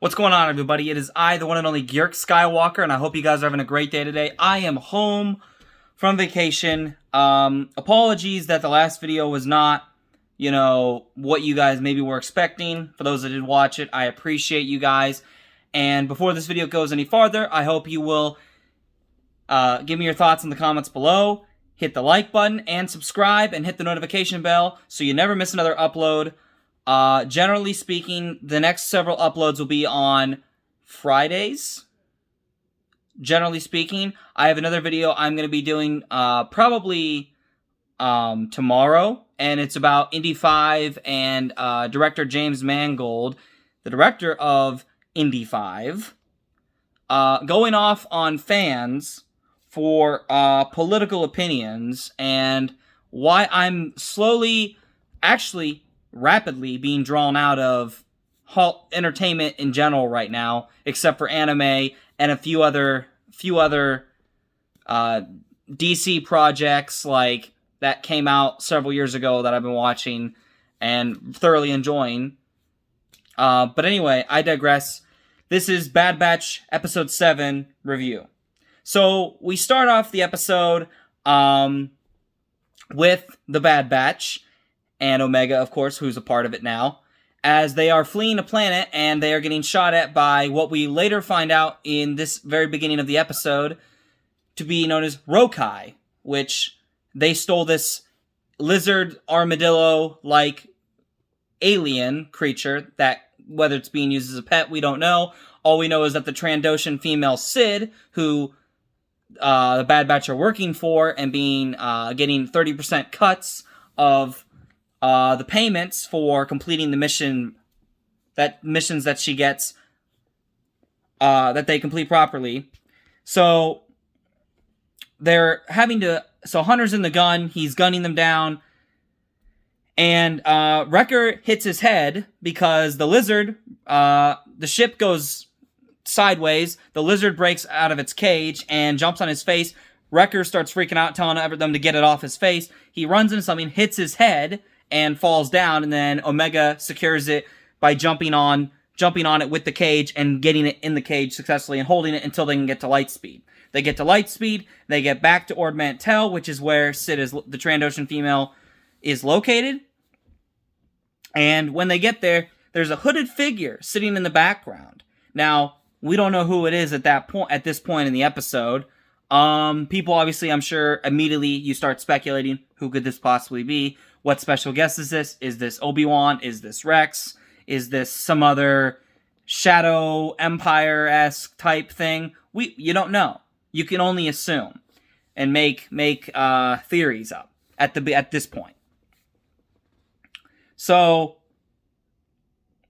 What's going on, everybody? It is I, the one and only Gyurk Skywalker, and I hope you guys are having a great day today. I am home from vacation. Apologies that the last video was not, what you guys maybe were expecting. For those that did watch it, I appreciate you guys. And before this video goes any farther, I hope you will give me your thoughts in the comments below. Hit the like button and subscribe and hit the notification bell so you never miss another upload. Generally speaking, the next several uploads will be on Fridays. Generally speaking, I have another video I'm going to be doing probably tomorrow, and it's about Indy 5 and director James Mangold, the director of Indy 5, going off on fans for political opinions and why I'm rapidly being drawn out of entertainment in general right now, except for anime and a few other DC projects like that came out several years ago that I've been watching and thoroughly enjoying. But anyway, I digress. This is Bad Batch Episode 7 review. So we start off the episode with the Bad Batch and Omega, of course, who's a part of it now, as they are fleeing a planet and they are getting shot at by what we later find out in this very beginning of the episode to be known as Rokai, which they stole this lizard armadillo-like alien creature that, whether it's being used as a pet, we don't know. All we know is that the Trandoshan female Sid, who the Bad Batch are working for and getting 30% cuts of the payments for completing the missions that she gets, that they complete properly. So they're so Hunter's in the gun, he's gunning them down, and Wrecker hits his head because the lizard, the ship goes sideways, the lizard breaks out of its cage and jumps on his face. Wrecker starts freaking out, telling them to get it off his face. He runs into something, hits his head, and falls down, and then Omega secures it by jumping on it with the cage and getting it in the cage successfully and holding it until they can get to light speed. They get to light speed, they get back to Ord Mantell, which is where Sid, the Trandoshan female, is located. And when they get there, there's a hooded figure sitting in the background. Now, we don't know who it is at this point in the episode. People obviously, I'm sure, immediately you start speculating, who could this possibly be? What special guest is this? Is this Obi-Wan? Is this Rex? Is this some other Shadow Empire-esque type thing? You don't know. You can only assume and make theories up at this point. So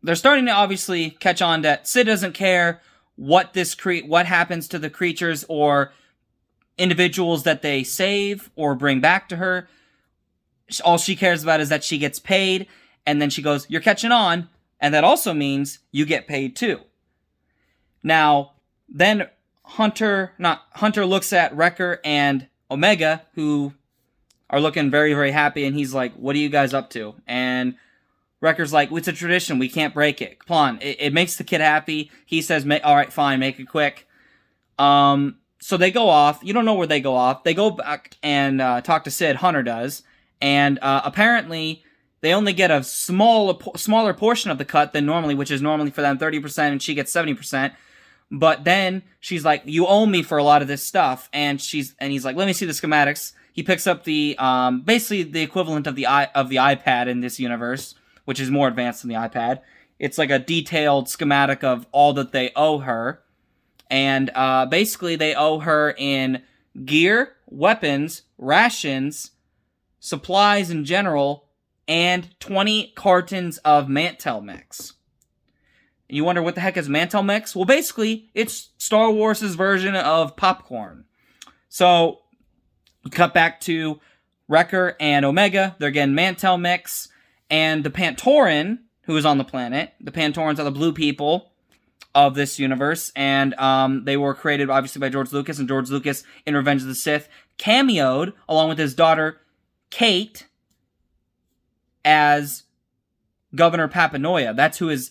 they're starting to obviously catch on that Sid doesn't care what happens to the creatures or individuals that they save or bring back to her. All she cares about is that she gets paid, and then she goes, "You're catching on," and that also means you get paid too. Now, then Hunter looks at Wrecker and Omega, who are looking very, very happy, and he's like, "What are you guys up to?" And Wrecker's like, "It's a tradition, we can't break it. Come on." It makes the kid happy. He says, "Alright, fine, make it quick." So they go off. You don't know where they go off. They go back and talk to Sid. Hunter does. And apparently, they only get a smaller portion of the cut than normally, which is normally for them 30%, and she gets 70%. But then she's like, "You owe me for a lot of this stuff," and he's like, "Let me see the schematics." He picks up the basically the equivalent of the iPad in this universe, which is more advanced than the iPad. It's like a detailed schematic of all that they owe her, and basically they owe her in gear, weapons, rations, supplies in general, and 20 cartons of Mantell mix. And you wonder what the heck is Mantell mix? Well, basically, it's Star Wars' version of popcorn. So, you cut back to Wrecker and Omega. They're getting Mantell mix. And the Pantoran, who is on the planet, the Pantorans are the blue people of this universe. And they were created, obviously, by George Lucas. And George Lucas, in Revenge of the Sith, cameoed, along with his daughter, Kate, as Governor Papanoia. That's who his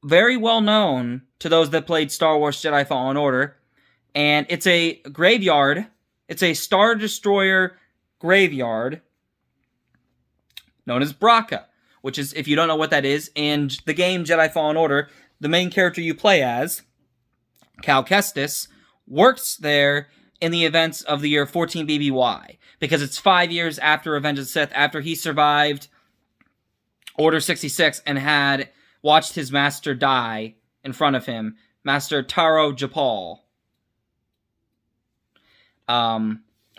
very well known to those that played Star Wars Jedi Fallen Order. And it's a graveyard. It's a Star Destroyer graveyard known as Bracca, which is, if you don't know what that is, in the game Jedi Fallen Order, the main character you play as, Cal Kestis, works there in the events of the year 14 BBY, because it's 5 years after Revenge of the Sith, after he survived Order 66 and had watched his master die in front of him, Master Taro Japal,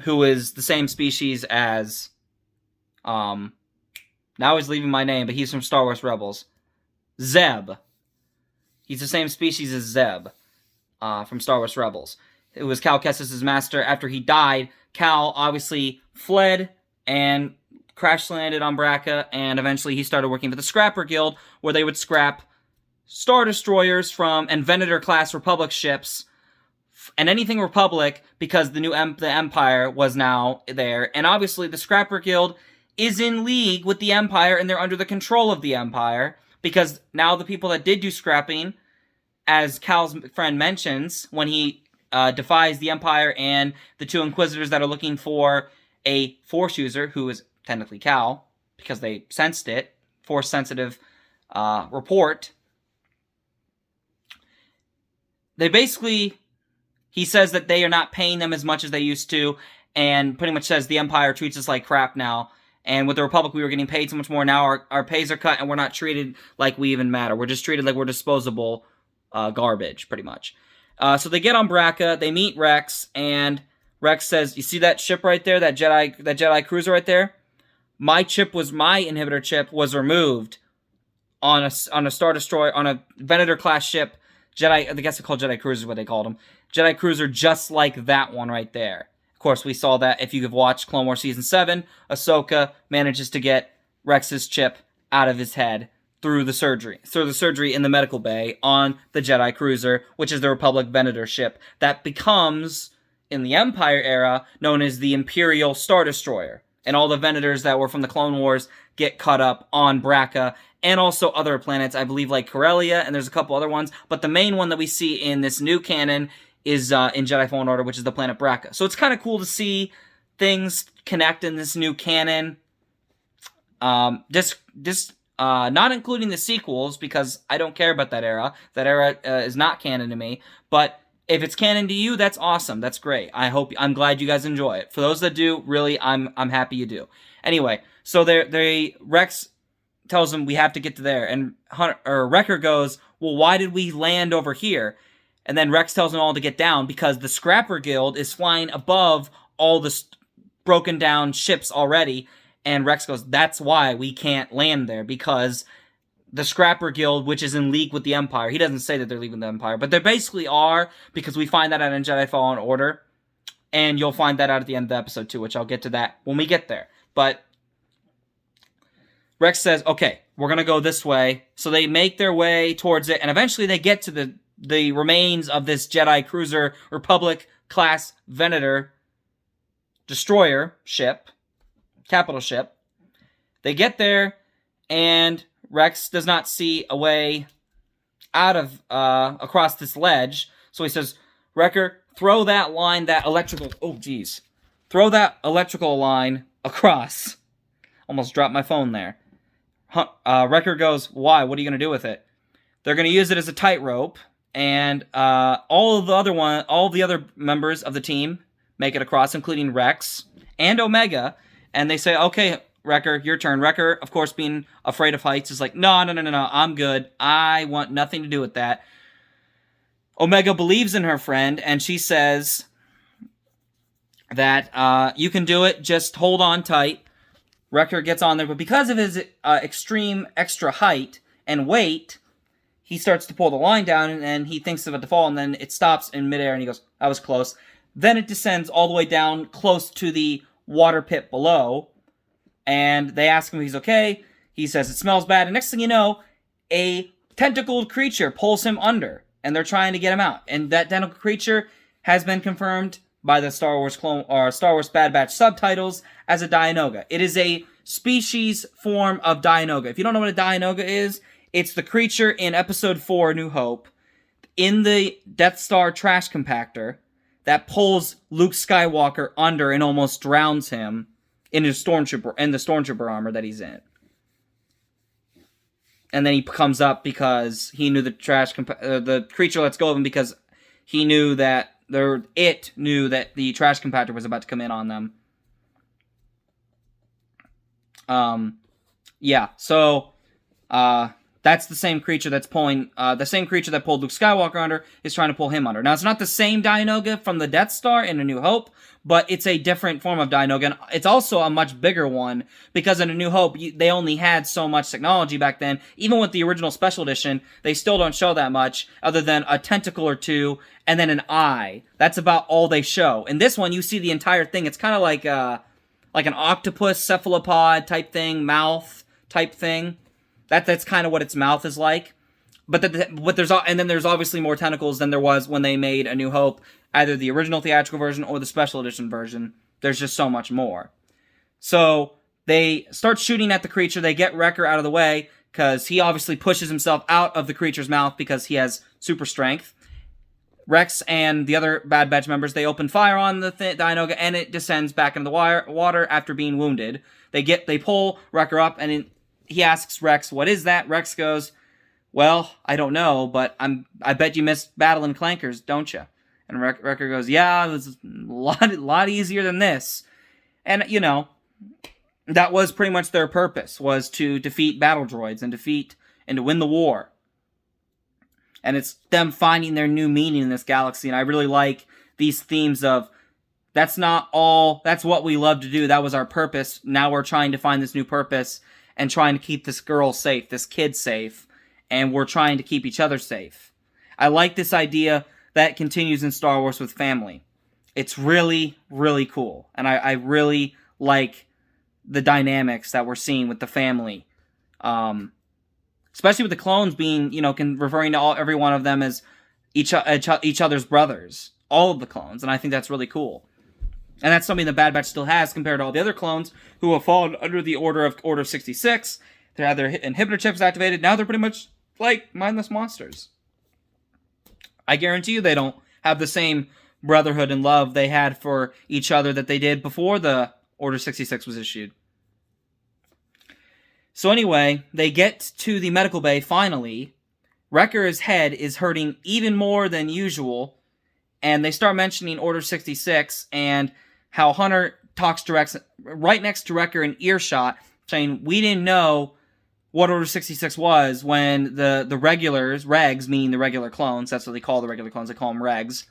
who is the same species as, now he's leaving my name, but he's from Star Wars Rebels, Zeb. He's the same species as Zeb, from Star Wars Rebels. It was Cal Kestis' master. After he died, Cal obviously fled and crash-landed on Bracca, and eventually he started working for the Scrapper Guild, where they would scrap Star Destroyers and Venator-class Republic ships, and anything Republic, because the Empire was now there. And obviously the Scrapper Guild is in league with the Empire, and they're under the control of the Empire, because now the people that did do scrapping, as Cal's friend mentions, when he defies the Empire and the two Inquisitors that are looking for a Force user, who is technically Cal, because they sensed it, Force-sensitive report. They basically, he says that they are not paying them as much as they used to, and pretty much says the Empire treats us like crap now. And with the Republic, we were getting paid so much more. Now our pays are cut, and we're not treated like we even matter. We're just treated like we're disposable garbage, pretty much. So they get on Bracca, they meet Rex, and Rex says, "You see that ship right there, that Jedi cruiser right there? My inhibitor chip was removed on a Star Destroyer, on a Venator class ship, Jedi. I guess they call Jedi cruisers what they called them, Jedi cruiser, just like that one right there." Of course, we saw that if you have watched Clone Wars Season 7, Ahsoka manages to get Rex's chip out of his head through the surgery in the medical bay on the Jedi cruiser, which is the Republic Venator ship that becomes, in the Empire era, known as the Imperial Star Destroyer. And all the Venators that were from the Clone Wars get caught up on Bracca, and also other planets, I believe, like Corellia, and there's a couple other ones, but the main one that we see in this new canon is in Jedi Fallen Order, which is the planet Bracca. So it's kind of cool to see things connect in this new canon. Not including the sequels, because I don't care about that era. That era is not canon to me. But if it's canon to you, that's awesome. That's great. I'm glad you guys enjoy it. For those that do, really, I'm happy you do. Anyway, so Rex tells them we have to get to there, and Wrecker goes, "Well, why did we land over here?" And then Rex tells them all to get down, because the Scrapper Guild is flying above all the broken down ships already. And Rex goes, "That's why we can't land there, because the Scrapper Guild, which is in league with the Empire," he doesn't say that they're leaving the Empire, but they basically are, because we find that out in Jedi Fallen Order, and you'll find that out at the end of the episode too, which I'll get to that when we get there. But Rex says, "Okay, we're going to go this way." So they make their way towards it, and eventually they get to the remains of this Jedi Cruiser Republic class Venator destroyer ship, capital ship. They get there, and Rex does not see a way out of across this ledge, so he says, "Wrecker, throw that electrical line across." Almost dropped my phone there. Wrecker goes, "Why? What are you going to do with it?" They're going to use it as a tightrope, and all the other members of the team make it across, including Rex and Omega. And they say, "Okay, Wrecker, your turn." Wrecker, of course, being afraid of heights, is like, No, I'm good. I want nothing to do with that." Omega believes in her friend, and she says that you can do it, just hold on tight. Wrecker gets on there, but because of his extreme extra height and weight, he starts to pull the line down, and he thinks about to fall, and then it stops in midair, and he goes, "That was close." Then it descends all the way down close to the water pit below, and they ask him if he's okay. He says it smells bad, and next thing you know, a tentacled creature pulls him under, and they're trying to get him out. And that tentacled creature has been confirmed by the Star Wars Bad Batch subtitles as a Dianoga. It is a species form of Dianoga. If you don't know what a Dianoga is, It's the creature in Episode 4, New Hope, in the Death Star trash compactor that pulls Luke Skywalker under and almost drowns him in the stormtrooper armor that he's in. And then he comes up because he knew the creature lets go of him because he knew that it knew that the trash compactor was about to come in on them. Yeah, so that's the same creature that's pulling, the same creature that pulled Luke Skywalker under is trying to pull him under. Now, it's not the same Dianoga from the Death Star in A New Hope, but it's a different form of Dianoga, and it's also a much bigger one, because in A New Hope, they only had so much technology back then. Even with the original Special Edition, they still don't show that much, other than a tentacle or two, and then an eye. That's about all they show. In this one, you see the entire thing. It's kind of like an octopus cephalopod type thing, mouth type thing. That's kind of what its mouth is like. But there's obviously more tentacles than there was when they made A New Hope, either the original theatrical version or the special edition version. There's just so much more. So they start shooting at the creature. They get Wrecker out of the way because he obviously pushes himself out of the creature's mouth because he has super strength. Rex and the other Bad Batch members, they open fire on the Dianoga, and it descends back into the water after being wounded. They pull Wrecker up, and he asks Rex, "What is that?" Rex goes, "Well, I don't know, but I bet you missed battling clankers, don't you?" And Wrecker goes, "Yeah, it was a lot easier than this." And, that was pretty much their purpose, was to defeat battle droids and to win the war. And it's them finding their new meaning in this galaxy, and I really like these themes of, that's what we love to do, that was our purpose, now we're trying to find this new purpose, and trying to keep this girl safe, this kid safe, and we're trying to keep each other safe. I like this idea that continues in Star Wars with family. It's really, really cool, and I really like the dynamics that we're seeing with the family. Especially with the clones being, referring to every one of them as each other's brothers. All of the clones, and I think that's really cool. And that's something the Bad Batch still has compared to all the other clones who have fallen under the order of Order 66. They had their inhibitor chips activated. Now they're pretty much like mindless monsters. I guarantee you they don't have the same brotherhood and love they had for each other that they did before the Order 66 was issued. So anyway, they get to the medical bay finally. Wrecker's head is hurting even more than usual, and they start mentioning Order 66 and how Hunter talks to Rex right next to Wrecker in earshot, saying, "We didn't know what Order 66 was when the regulars, regs, meaning the regular clones, that's what they call the regular clones, they call them regs,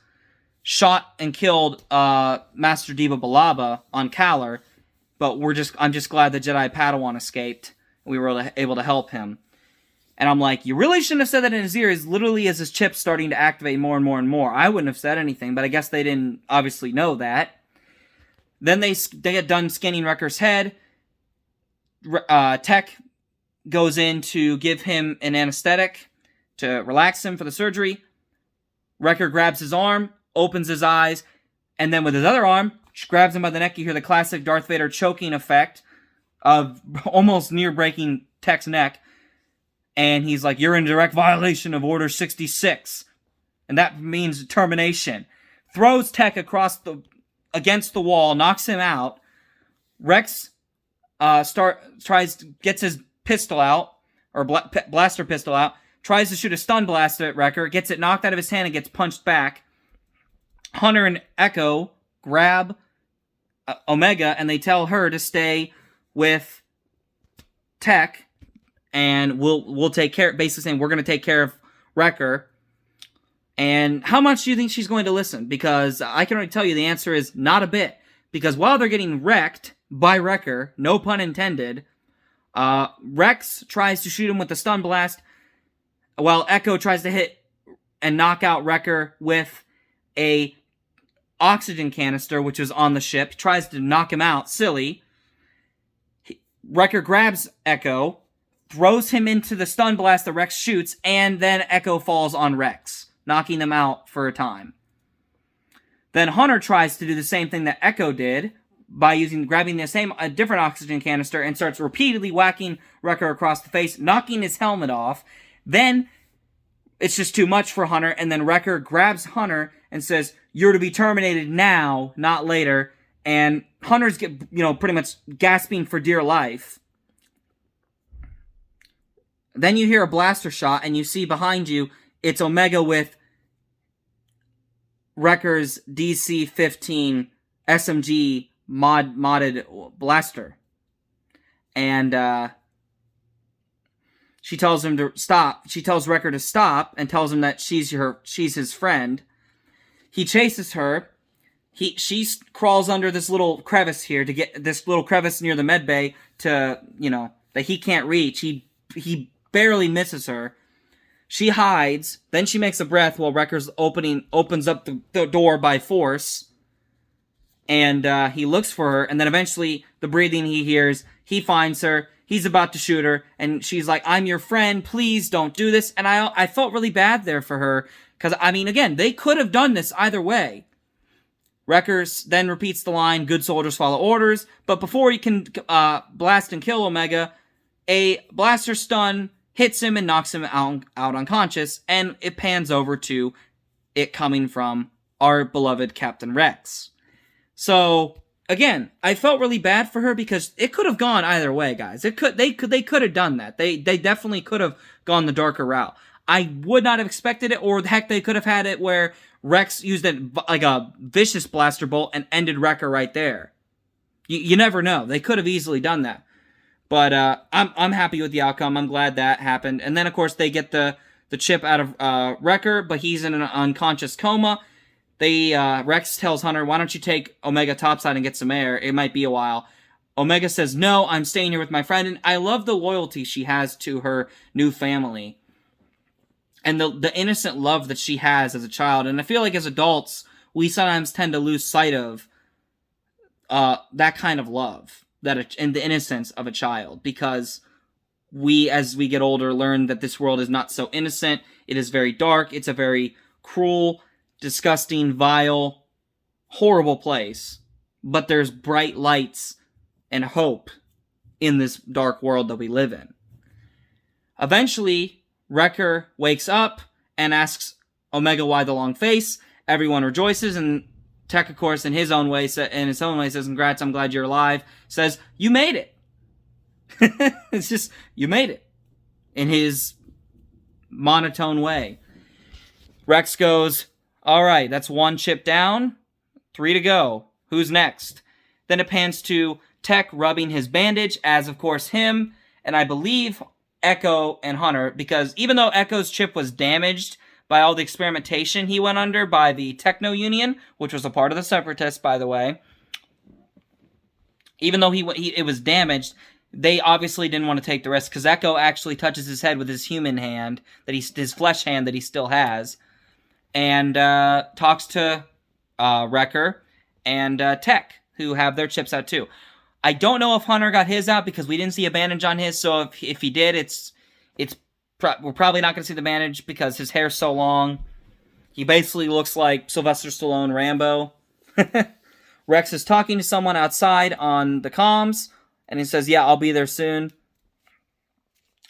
shot and killed Master Deba Balaba on Kaller, but I'm just glad the Jedi Padawan escaped. We were able to help him." And I'm like, you really shouldn't have said that in his ear, as literally as his chip's starting to activate more and more and more. I wouldn't have said anything, but I guess they didn't obviously know that. Then they get done scanning Wrecker's head. Tech goes in to give him an anesthetic to relax him for the surgery. Wrecker grabs his arm, opens his eyes, and then with his other arm, grabs him by the neck. You hear the classic Darth Vader choking effect of almost near breaking Tech's neck. And he's like, "You're in direct violation of Order 66. And that means termination." Throws Tech against the wall, knocks him out. Rex gets his pistol out, or blaster pistol out, tries to shoot a stun blast at Wrecker, gets it knocked out of his hand and gets punched back. Hunter and Echo grab Omega, and they tell her to stay with Tech, and we'll take care, basically saying we're going to take care of Wrecker. And how much do you think she's going to listen? Because I can already tell you the answer is not a bit. Because while they're getting wrecked by Wrecker, no pun intended, Rex tries to shoot him with the stun blast, while Echo tries to hit and knock out Wrecker with a oxygen canister, which was on the ship. Tries to knock him out, silly. Wrecker grabs Echo, throws him into the stun blast that Rex shoots, and then Echo falls on Rex, knocking them out for a time. Then Hunter tries to do the same thing that Echo did, by grabbing a different oxygen canister and starts repeatedly whacking Wrecker across the face, knocking his helmet off. Then it's just too much for Hunter, and then Wrecker grabs Hunter and says, "You're to be terminated now, not later." And Hunter's pretty much gasping for dear life. Then you hear a blaster shot, and you see behind you, it's Omega with Wrecker's DC-15 SMG modded blaster. And she tells him to stop. She tells Wrecker to stop and tells him that she's his friend. He chases her. She crawls under this little crevice here to get this little crevice near the med bay to, that he can't reach. He barely misses her. She hides. Then she makes a breath while Wrecker's opens up the door by force. And he looks for her. And then eventually, the breathing he hears, he finds her. He's about to shoot her. And she's like, "I'm your friend. Please don't do this." And I felt really bad there for her. Because, again, they could have done this either way. Wrecker then repeats the line, "Good soldiers follow orders." But before he can blast and kill Omega, a blaster stun hits him and knocks him out unconscious, and it pans over to it coming from our beloved Captain Rex. So, again, I felt really bad for her because it could have gone either way, guys. They could have done that. They definitely could have gone the darker route. I would not have expected it, or heck, they could have had it where Rex used it like a vicious blaster bolt and ended Wrecker right there. You never know. They could have easily done that. But I'm happy with the outcome. I'm glad that happened. And then, of course, they get the chip out of Wrecker, but he's in an unconscious coma. Rex tells Hunter, "Why don't you take Omega topside and get some air? It might be a while." Omega says, "No, I'm staying here with my friend." And I love the loyalty she has to her new family. And the innocent love that she has as a child. And I feel like as adults, we sometimes tend to lose sight of that kind of love. And the innocence of a child, because we, as we get older, learn that this world is not so innocent. It is very dark. It's a very cruel, disgusting, vile, horrible place. But there's bright lights and hope in this dark world that we live in. Eventually, Wrecker wakes up and asks Omega why the long face. Everyone rejoices, and Tech, of course, in his own way, says, "Congrats, I'm glad you're alive." Says, "You made it." It's just, "You made it," in his monotone way. Rex goes, "All right, that's one chip down, 3 to go. Who's next?" Then it pans to Tech rubbing his bandage, as, of course, him, and I believe Echo and Hunter, because even though Echo's chip was damaged by all the experimentation he went under by the Techno Union, which was a part of the Separatists, by the way. Even though it was damaged, they obviously didn't want to take the risk, because Echo actually touches his head with his human hand, his flesh hand that he still has, and talks to Wrecker and Tech, who have their chips out too. I don't know if Hunter got his out, because we didn't see a bandage on his, so if he did, we're probably not going to see the bandage because his hair's so long. He basically looks like Sylvester Stallone Rambo. Rex is talking to someone outside on the comms, and he says, "Yeah, I'll be there soon."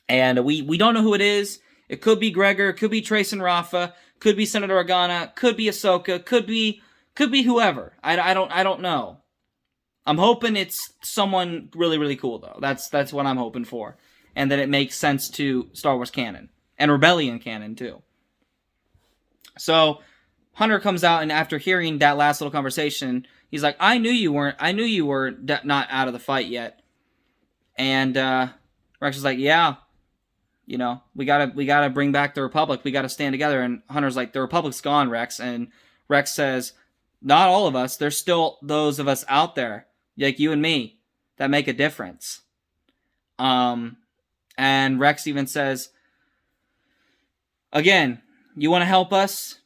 And we don't know who it is. It could be Gregor, it could be Trace and Rafa, could be Senator Organa, could be Ahsoka, could be whoever. I don't know. I'm hoping it's someone really, really cool, though. That's what I'm hoping for. And that it makes sense to Star Wars canon. And Rebellion canon, too. So, Hunter comes out, and after hearing that last little conversation, he's like, I knew you were not out of the fight yet. And Rex is like, "Yeah, we gotta bring back the Republic. We gotta stand together." And Hunter's like, "The Republic's gone, Rex." And Rex says, "Not all of us. There's still those of us out there, like you and me, that make a difference." And Rex even says, "Again, you want to help us?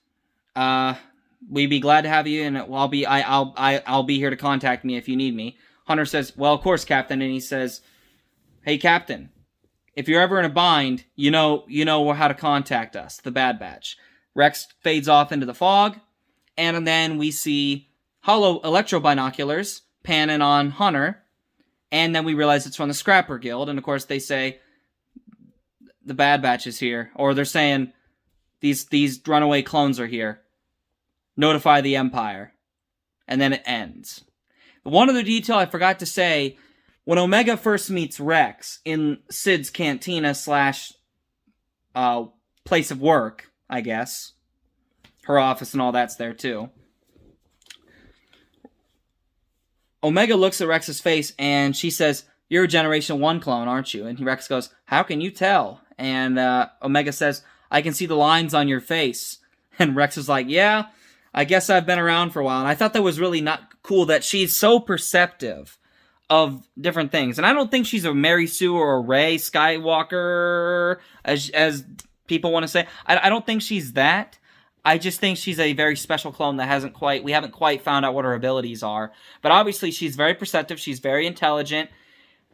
We'd be glad to have you, and I'll be here to contact me if you need me." Hunter says, "Well, of course, Captain." And he says, "Hey, Captain, if you're ever in a bind, you know how to contact us, the Bad Batch." Rex fades off into the fog, and then we see hollow electro binoculars panning on Hunter, and then we realize it's from the Scrapper Guild, and of course they say the Bad Batch is here, or they're saying these runaway clones are here. Notify the Empire. And then it ends. But one other detail I forgot to say, when Omega first meets Rex in Sid's cantina slash place of work, I guess. Her office and all that's there too. Omega looks at Rex's face and she says, "You're a Generation 1 clone, aren't you?" And Rex goes, "How can you tell?" And Omega says, "I can see the lines on your face." And Rex is like, "Yeah, I guess I've been around for a while." And I thought that was really not cool that she's so perceptive of different things. And I don't think she's a Mary Sue or a Rey Skywalker, as people want to say. I don't think she's that. I just think she's a very special clone that we haven't quite found out what her abilities are. But obviously she's very perceptive, she's very intelligent,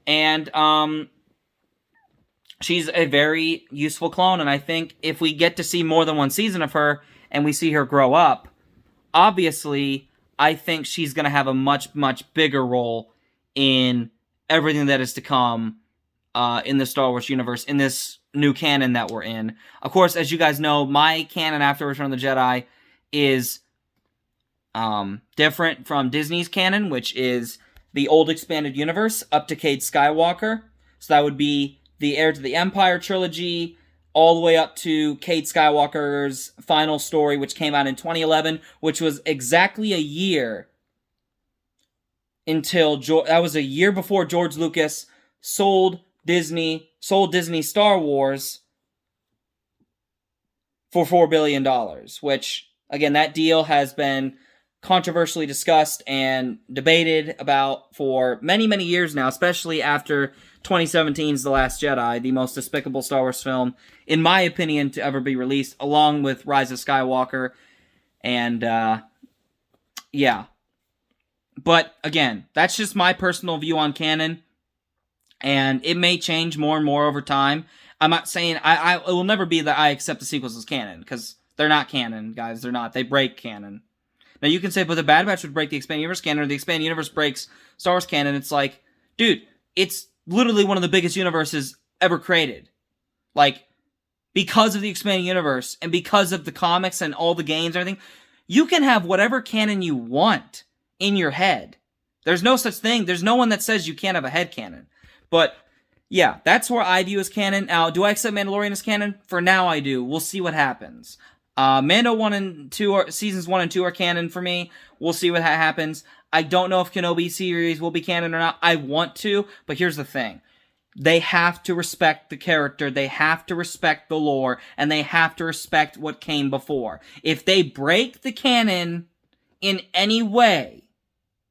and she's a very useful clone. And I think if we get to see more than one season of her, and we see her grow up, obviously, I think she's going to have a much, much bigger role in everything that is to come in the Star Wars universe, in this new canon that we're in. Of course, as you guys know, my canon after Return of the Jedi is different from Disney's canon, which is the old expanded universe up to Cade Skywalker. So that would be the Heir to the Empire trilogy, all the way up to Cade Skywalker's final story, which came out in 2011, which was exactly a year until that was a year before George Lucas sold Disney Star Wars for $4 billion, which, again, that deal has been controversially discussed and debated about for many, many years now, especially after 2017's The Last Jedi, the most despicable Star Wars film, in my opinion, to ever be released, along with Rise of Skywalker. And, yeah. But, again, that's just my personal view on canon, and it may change more and more over time. I'm not saying, it will never be that I accept the sequels as canon, because they're not canon, guys, they're not. They break canon. Now, you can say, but the Bad Batch would break the Expanded Universe canon, or the Expanded Universe breaks Star Wars canon. It's like, dude, it's literally one of the biggest universes ever created. Like, because of the Expanded Universe, and because of the comics and all the games and everything, you can have whatever canon you want in your head. There's no such thing. There's no one that says you can't have a head canon. But, yeah, that's where I view as canon. Now, do I accept Mandalorian as canon? For now, I do. We'll see what happens. Mando 1 and 2 seasons 1 and 2 are canon for me. We'll see what happens. I don't know if Kenobi series will be canon or not. I want to, but here's the thing. They have to respect the character, they have to respect the lore, and they have to respect what came before. If they break the canon in any way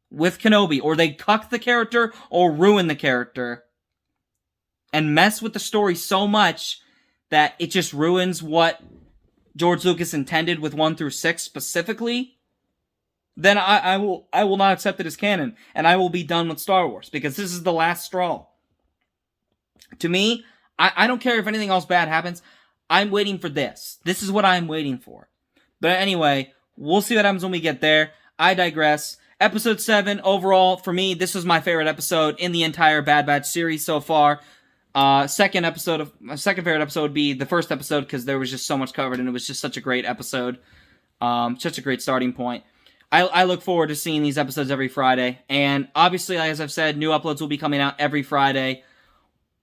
with Kenobi, or they cuck the character or ruin the character, and mess with the story so much that it just ruins what George Lucas intended with 1 through 6 specifically, then I will not accept it as canon, and I will be done with Star Wars, because this is the last straw. To me, I don't care if anything else bad happens. I'm waiting for this. This is what I'm waiting for. But anyway, we'll see what happens when we get there. I digress. Episode 7, overall, for me, this was my favorite episode in the entire Bad Batch series so far. Second favorite episode would be the first episode, because there was just so much covered, and it was just such a great episode. Such a great starting point. I look forward to seeing these episodes every Friday, and obviously, as I've said, new uploads will be coming out every Friday,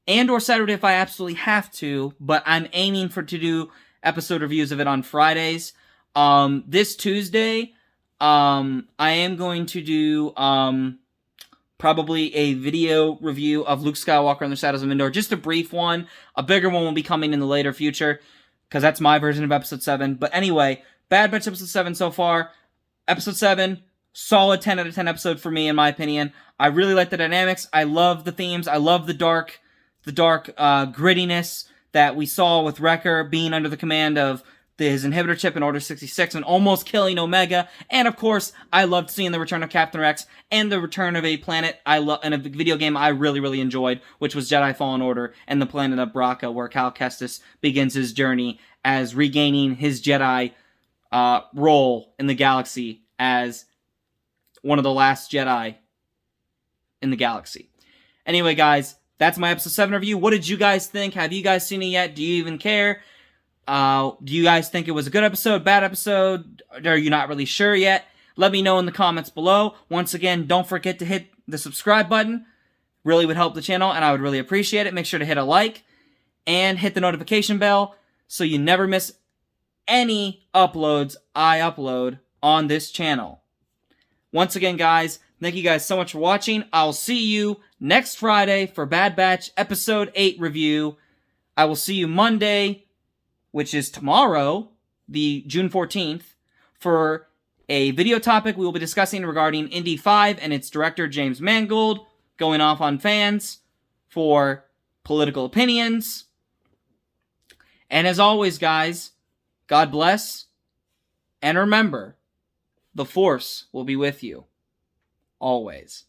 and or Saturday if I absolutely have to, but I'm aiming to do episode reviews of it on Fridays. This Tuesday, I am going to do, probably a video review of Luke Skywalker and the Shadows of Endor. Just a brief one. A bigger one will be coming in the later future, because that's my version of Episode 7. But anyway, Bad Batch Episode 7 so far. Episode 7, solid 10 out of 10 episode for me, in my opinion. I really like the dynamics. I love the themes. I love the dark grittiness that we saw with Wrecker being under the command of his inhibitor chip in Order 66 and almost killing Omega. And of course, I loved seeing the return of Captain Rex and the return of a planet in a video game I really, really enjoyed, which was Jedi Fallen Order and the planet of Bracca, where Cal Kestis begins his journey as regaining his Jedi role in the galaxy as one of the last Jedi in the galaxy. Anyway, guys, that's my episode 7 review. What did you guys think? Have you guys seen it yet? Do you even care? Do you guys think it was a good episode, bad episode? Are you not really sure yet? Let me know in the comments below. Once again, don't forget to hit the subscribe button. Really would help the channel, and I would really appreciate it. Make sure to hit a like and hit the notification bell so you never miss any uploads I upload on this channel. Once again, guys, thank you guys so much for watching. I'll see you next Friday for Bad Batch Episode 8 review. I will see you Monday, which is tomorrow, the June 14th, for a video topic we will be discussing regarding Indy 5 and its director, James Mangold, going off on fans for political opinions. And as always, guys, God bless, and remember, the Force will be with you, always.